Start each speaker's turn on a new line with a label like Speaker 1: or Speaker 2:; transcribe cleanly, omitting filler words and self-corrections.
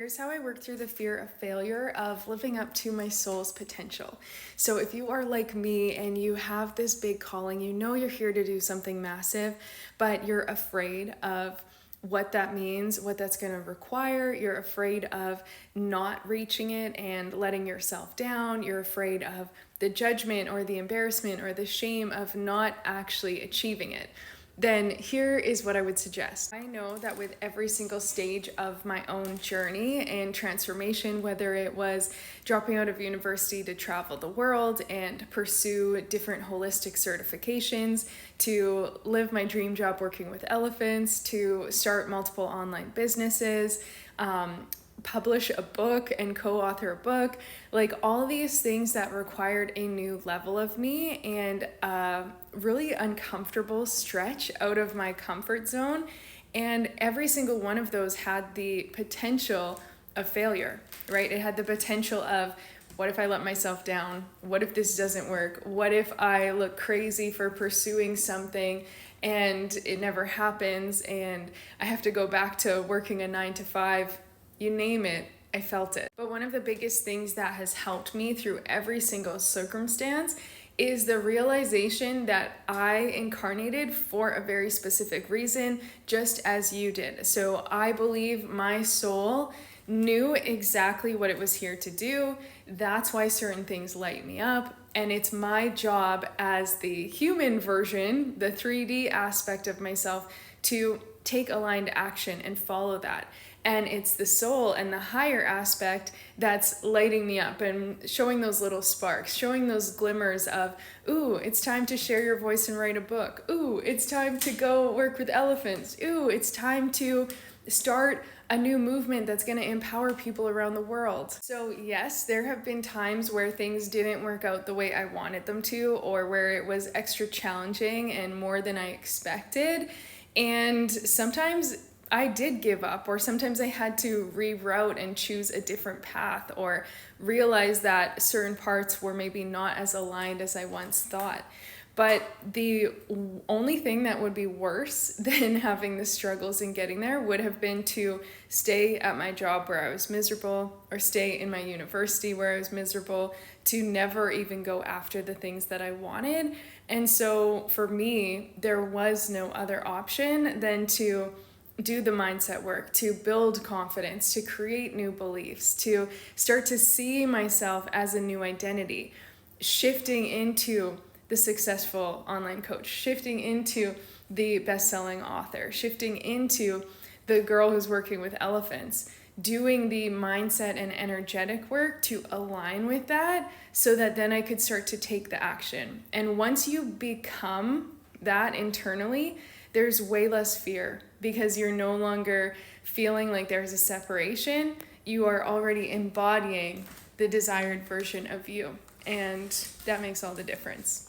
Speaker 1: Here's how I work through the fear of failure of living up to my soul's potential. So if you are like me and you have this big calling, you know you're here to do something massive, but you're afraid of what that means, what that's going to require. You're afraid of not reaching it and letting yourself down. You're afraid of the judgment or the embarrassment or the shame of not actually achieving it. Then here is what I would suggest. I know that with every single stage of my own journey and transformation, whether it was dropping out of university to travel the world and pursue different holistic certifications, to live my dream job working with elephants, to start multiple online businesses, publish a book and co-author a book, like all these things that required a new level of me and a really uncomfortable stretch out of my comfort zone. And every single one of those had the potential of failure, right? It had the potential of, what if I let myself down? What if this doesn't work? What if I look crazy for pursuing something and it never happens and I have to go back to working a 9 to 5? You name it, I felt it. But one of the biggest things that has helped me through every single circumstance is the realization that I incarnated for a very specific reason, just as you did. So I believe my soul knew exactly what it was here to do. That's why certain things light me up. And it's my job as the human version, the 3D aspect of myself, to take aligned action and follow that. And it's the soul and the higher aspect that's lighting me up and showing those little sparks, showing those glimmers of, ooh, it's time to share your voice and write a book. Ooh, it's time to go work with elephants. Ooh, it's time to start a new movement that's going to empower people around the world. So yes, there have been times where things didn't work out the way I wanted them to, or where it was extra challenging and more than I expected. And sometimes I did give up, or sometimes I had to reroute and choose a different path, or realize that certain parts were maybe not as aligned as I once thought. But the only thing that would be worse than having the struggles and getting there would have been to stay at my job where I was miserable, or stay in my university where I was miserable, to never even go after the things that I wanted. And so for me, there was no other option than to do the mindset work, to build confidence, to create new beliefs, to start to see myself as a new identity, shifting into the successful online coach, shifting into the best-selling author, shifting into the girl who's working with elephants, doing the mindset and energetic work to align with that, so that then I could start to take the action. And once you become that internally, there's way less fear, because you're no longer feeling like there's a separation. You are already embodying the desired version of you. And that makes all the difference.